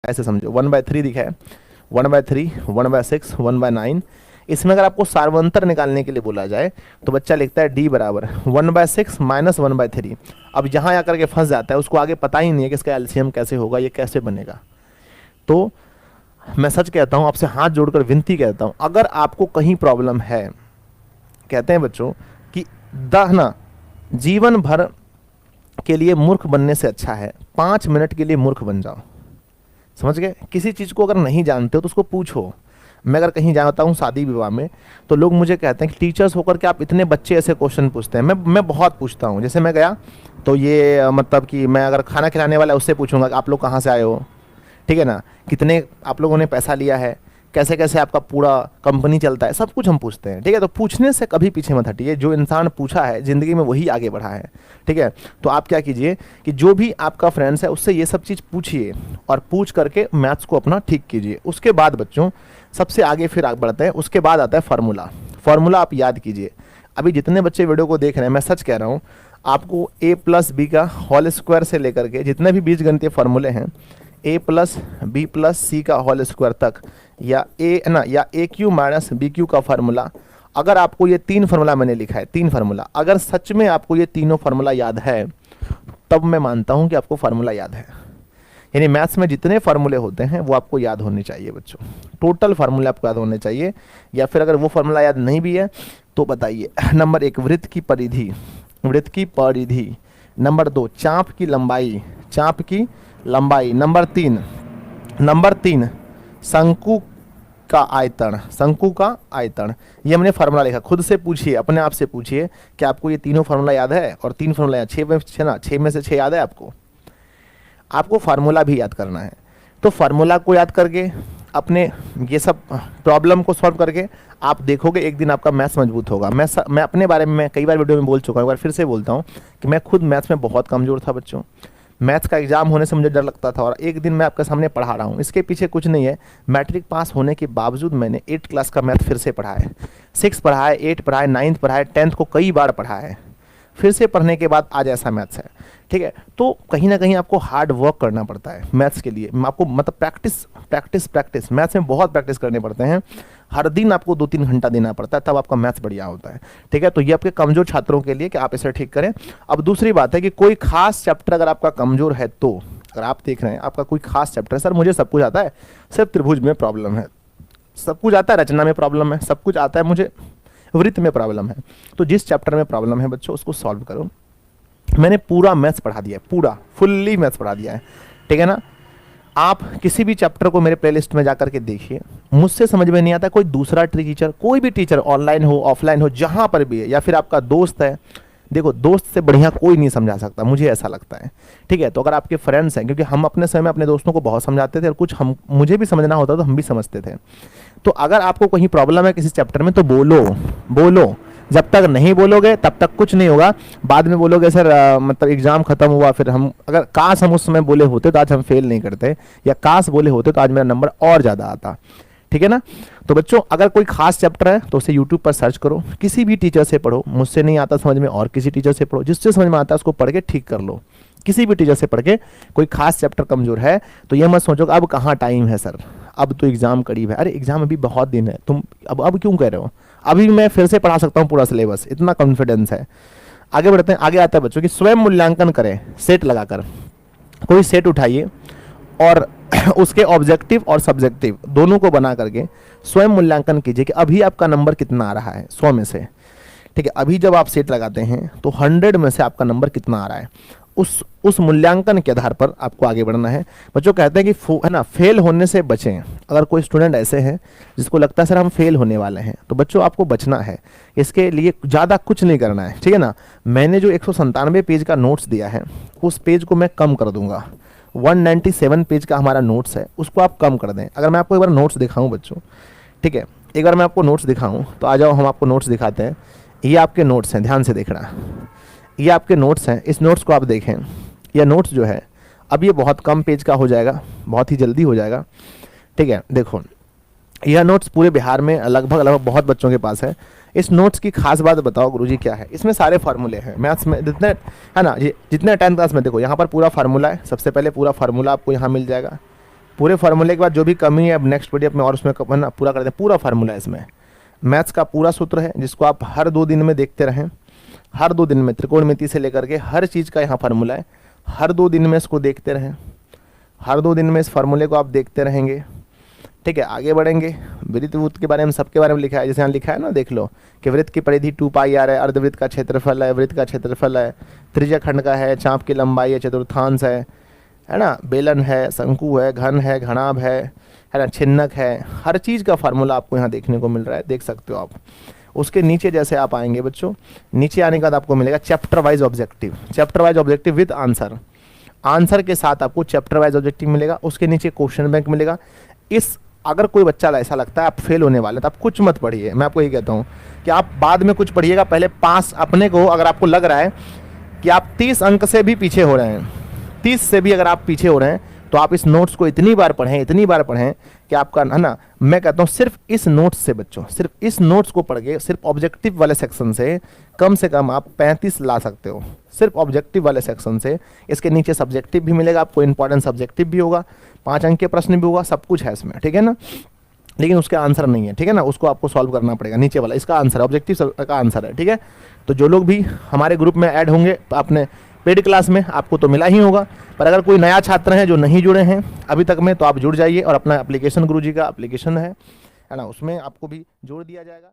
ऐसे समझो 1/3 दिखा है, 1/3, 1/6, 1/9। इसमें अगर आपको सार्वंतर निकालने के लिए बोला जाए तो बच्चा लिखता है डी बराबर 1/6 माइनस 1/3। अब यहाँ आकर के फंस जाता है, उसको आगे पता ही नहीं है कि इसका एलसीएम कैसे होगा, ये कैसे बनेगा। तो मैं सच कहता हूँ, आपसे हाथ जोड़कर विनती कहता हूँ, अगर आपको कहीं प्रॉब्लम है, कहते हैं बच्चों कि दहना जीवन भर के लिए मूर्ख बनने से अच्छा है 5 मिनट के लिए मूर्ख बन जाओ। समझ गए? किसी चीज़ को अगर नहीं जानते हो तो उसको पूछो। मैं अगर कहीं जाता हूँ शादी विवाह में तो लोग मुझे कहते हैं कि टीचर्स होकर के आप इतने बच्चे ऐसे क्वेश्चन पूछते हैं। मैं बहुत पूछता हूँ। जैसे मैं गया तो ये मतलब कि मैं अगर खाना खिलाने वाला है उससे पूछूंगा कि आप लोग कहाँ से आए हो, ठीक है ना, कितने आप लोगों ने पैसा लिया है, कैसे कैसे आपका पूरा कंपनी चलता है, सब कुछ हम पूछते हैं। ठीक है, तो पूछने से कभी पीछे मत हटिए। जो इंसान पूछा है ज़िंदगी में वही आगे बढ़ा है। ठीक है, तो आप क्या कीजिए कि जो भी आपका फ्रेंड्स है उससे ये सब चीज़ पूछिए और पूछ करके मैथ्स को अपना ठीक कीजिए। उसके बाद बच्चों सबसे आगे फिर आगे बढ़ते हैं। उसके बाद आता है फार्मूला। फार्मूला आप याद कीजिए। अभी जितने बच्चे वीडियो को देख रहे हैं, मैं सच कह रहा हूँ, आपको a प्लस बी का होल स्क्वायर से लेकर के जितने भी बीजगणितीय फार्मूले हैं, a प्लस बी प्लस सी का होल स्क्वायर तक, या ए क्यू माइनस बी क्यू का फार्मूला, अगर आपको ये 3 फार्मूला मैंने लिखा है, 3 फार्मूला, अगर सच में आपको ये तीनों फार्मूला याद है तब मैं मानता हूँ कि आपको फार्मूला याद है। यानी मैथ्स में जितने फार्मूले होते हैं वो आपको याद होने चाहिए बच्चों, टोटल फार्मूले आपको याद होने चाहिए। या फिर अगर वो फार्मूला याद नहीं भी है तो बताइए। नंबर 1 वृत्त की परिधि, वृत्त की परिधि। नंबर 2 चाप की लंबाई, चाप की लंबाई। नंबर 3 शंकु का आयतन, शंकु का आयतन। ये हमने फार्मूला लिखा। खुद से पूछिए, अपने आप से पूछिए कि आपको ये तीनों फार्मूला याद है। और 3 फार्मूला याद, 6 में से 6 याद है आपको। आपको फार्मूला भी याद करना है। तो फार्मूला को याद करके अपने ये सब प्रॉब्लम को सॉल्व करके आप देखोगे एक दिन आपका मैथ्स मजबूत होगा। मैं अपने बारे में कई बार वीडियो में बोल चुका हूँ, एक बार फिर से बोलता हूँ कि मैं खुद मैथ्स में बहुत कमज़ोर था बच्चों। मैथ्स का एग्जाम होने से मुझे डर लगता था, और एक दिन मैं आपके सामने पढ़ा रहा हूँ। इसके पीछे कुछ नहीं है, मैट्रिक पास होने के बावजूद मैंने 8 क्लास का मैथ फिर से पढ़ा है, 6 पढ़ा है, 8 पढ़ा है, 9th पढ़ा है, 10th को कई बार पढ़ा है। फिर से पढ़ने के बाद आज ऐसा मैथ्स है। ठीक है, तो कहीं ना कहीं आपको हार्ड वर्क करना पड़ता है मैथ्स के लिए। आपको मतलब प्रैक्टिस मैथ्स में बहुत प्रैक्टिस करने पड़ते हैं। हर दिन आपको 2-3 घंटा देना पड़ता है, तब आपका मैथ्स बढ़िया होता है। ठीक है, तो ये आपके कमजोर छात्रों के लिए कि आप इसे ठीक करें। अब दूसरी बात है कि कोई खास चैप्टर अगर आपका कमजोर है, तो अगर आप देख रहे हैं आपका कोई खास चैप्टर है, सर मुझे सब कुछ आता है, सिर्फ त्रिभुज में प्रॉब्लम है, सब कुछ आता है, रचना में प्रॉब्लम है, सब कुछ आता है, मुझे वृत्त में प्रॉब्लम है, तो जिस चैप्टर में प्रॉब्लम है बच्चों उसको सॉल्व करो। मैंने पूरा मैथ्स पढ़ा दिया है, पूरा फुल्ली मैथ्स पढ़ा दिया है। ठीक है ना, आप किसी भी चैप्टर को मेरे प्लेलिस्ट में जाकर के देखिए। मुझसे समझ में नहीं आता, कोई दूसरा टीचर, कोई भी टीचर ऑनलाइन हो ऑफलाइन हो जहां पर भी है, या फिर आपका दोस्त है, देखो दोस्त से बढ़िया कोई नहीं समझा सकता, मुझे ऐसा लगता है। ठीक है, तो अगर आपके फ्रेंड्स हैं, क्योंकि हम अपने समय में अपने दोस्तों को बहुत समझाते थे, और कुछ मुझे भी समझना होता तो हम भी समझते थे। तो अगर आपको कहीं प्रॉब्लम है किसी चैप्टर में तो बोलो। जब तक नहीं बोलोगे तब तक कुछ नहीं होगा। बाद में बोलोगे सर मतलब एग्जाम खत्म हुआ, फिर हम अगर काश हम उस समय बोले होते तो आज हम फेल नहीं करते, या काश बोले होते तो आज मेरा नंबर और ज़्यादा आता। ठीक है ना, तो बच्चों अगर कोई खास चैप्टर है तो उसे यूट्यूब पर सर्च करो, किसी भी टीचर से पढ़ो। मुझसे नहीं आता समझ में और किसी टीचर से पढ़ो, जिससे समझ में आता है उसको पढ़ के ठीक कर लो। किसी भी टीचर से पढ़ के। कोई खास चैप्टर कमजोर है तो ये मत सोचो अब कहाँ टाइम है सर, अब तो एग्जाम करीब है। अरे एग्जाम अभी बहुत दिन है, तुम अब क्यों कह रहे हो? अभी मैं फिर से पढ़ा सकता हूँ पूरा सिलेबस, इतना कॉन्फिडेंस है। आगे बढ़ते हैं। आगे आता है बच्चों कि स्वयं मूल्यांकन करें, सेट लगाकर। कोई सेट उठाइए और उसके ऑब्जेक्टिव और सब्जेक्टिव दोनों को बना करके स्वयं मूल्यांकन कीजिए कि अभी आपका नंबर कितना आ रहा है 100 में से। ठीक है, अभी जब आप सेट लगाते हैं तो 100 में से आपका नंबर कितना आ रहा है, उस मूल्यांकन के आधार पर आपको आगे बढ़ना है। बच्चों कहते हैं कि है ना, फेल होने से बचें। अगर कोई स्टूडेंट ऐसे हैं जिसको लगता है सर हम फेल होने वाले हैं, तो बच्चों आपको बचना है। इसके लिए ज़्यादा कुछ नहीं करना है। ठीक है ना, मैंने जो 197 पेज का नोट्स दिया है उस पेज को मैं कम कर दूंगा। 197 पेज का हमारा नोट्स है, उसको आप कम कर दें। अगर मैं आपको एक बार नोट्स दिखाऊं बच्चों, ठीक है, एक बार मैं आपको नोट्स दिखाऊं तो आ जाओ, हम आपको नोट्स दिखाते हैं। ये आपके नोट्स हैं, ध्यान से देखना, ये आपके नोट्स हैं। इस नोट्स को आप देखें, यह नोट्स जो है अब ये बहुत कम पेज का हो जाएगा, बहुत ही जल्दी हो जाएगा। ठीक है, देखो यह नोट्स पूरे बिहार में लगभग बहुत बच्चों के पास है। इस नोट्स की खास बात बताओ गुरुजी क्या है? इसमें सारे फार्मूले हैं मैथ्स में, जितने है ना, जितने 10th क्लास में देखो यहाँ पर पूरा फार्मूला है। सबसे पहले पूरा फार्मूला आपको यहाँ मिल जाएगा, पूरे फार्मूले के बाद जो भी कमी है अब नेक्स्ट वीडियो में और उसमें पूरा कर दें। पूरा फार्मूला है इसमें, मैथ्स का पूरा सूत्र है जिसको आप हर 2 दिन में देखते रहें। हर 2 दिन में त्रिकोणमिति से लेकर के हर चीज़ का यहाँ फार्मूला है। हर 2 दिन में इसको देखते रहें। हर 2 दिन में इस फार्मूले को आप देखते रहेंगे। ठीक है, आगे बढ़ेंगे। वृत्त वृत्त के बारे में सबके बारे में लिखा है, जैसे यहाँ लिखा है ना, देख लो कि वृत्त की परिधि 2πr है, अर्धवृत्त का क्षेत्रफल है, वृत्त का क्षेत्रफल है, त्रिज्या खंड का है, चाप की लंबाई है, चतुर्थांश है ना, बेलन है, शंकु है, घन है, घनाभ है ना, छिन्नक है। हर चीज़ का फार्मूला आपको यहाँ देखने को मिल रहा है, देख सकते हो आप। उसके नीचे जैसे आप आएंगे बच्चों, नीचे आने के बाद आपको मिलेगा chapter wise objective. Chapter wise objective with answer, answer के साथ आपको चैप्टर वाइज ऑब्जेक्टिव मिलेगा। उसके नीचे क्वेश्चन बैंक मिलेगा। इस अगर कोई बच्चा ऐसा लगता है आप फेल होने वाले तो आप कुछ मत पढ़िए। मैं आपको ये कहता हूँ कि आप बाद में कुछ पढ़िएगा, पहले पास अपने को, अगर आपको लग रहा है कि आप 30 अंक से भी पीछे हो रहे हैं, 30 से भी अगर आप पीछे हो रहे हैं, तो आप इस नोट्स को इतनी बार पढ़ें कि आपका, है ना, मैं कहता हूँ सिर्फ इस नोट्स से बच्चों, सिर्फ इस नोट्स को पढ़ के सिर्फ ऑब्जेक्टिव वाले सेक्शन से कम आप 35 ला सकते हो, सिर्फ ऑब्जेक्टिव वाले सेक्शन से। इसके नीचे सब्जेक्टिव भी मिलेगा आपको, इंपॉर्टेंट सब्जेक्टिव भी होगा, 5 अंक के प्रश्न भी होगा, सब कुछ है इसमें, ठीक है ना। लेकिन उसके आंसर नहीं है, ठीक है ना, उसको आपको सॉल्व करना पड़ेगा। नीचे वाला इसका आंसर है, ऑब्जेक्टिव का आंसर है, ठीक है। तो जो लोग भी हमारे ग्रुप में ऐड होंगे अपने पेड क्लास में, आपको तो मिला ही होगा, पर अगर कोई नया छात्र है जो नहीं जुड़े हैं अभी तक में, तो आप जुड़ जाइए और अपना एप्लीकेशन, गुरुजी का एप्लीकेशन है ना, उसमें आपको भी जोड़ दिया जाएगा।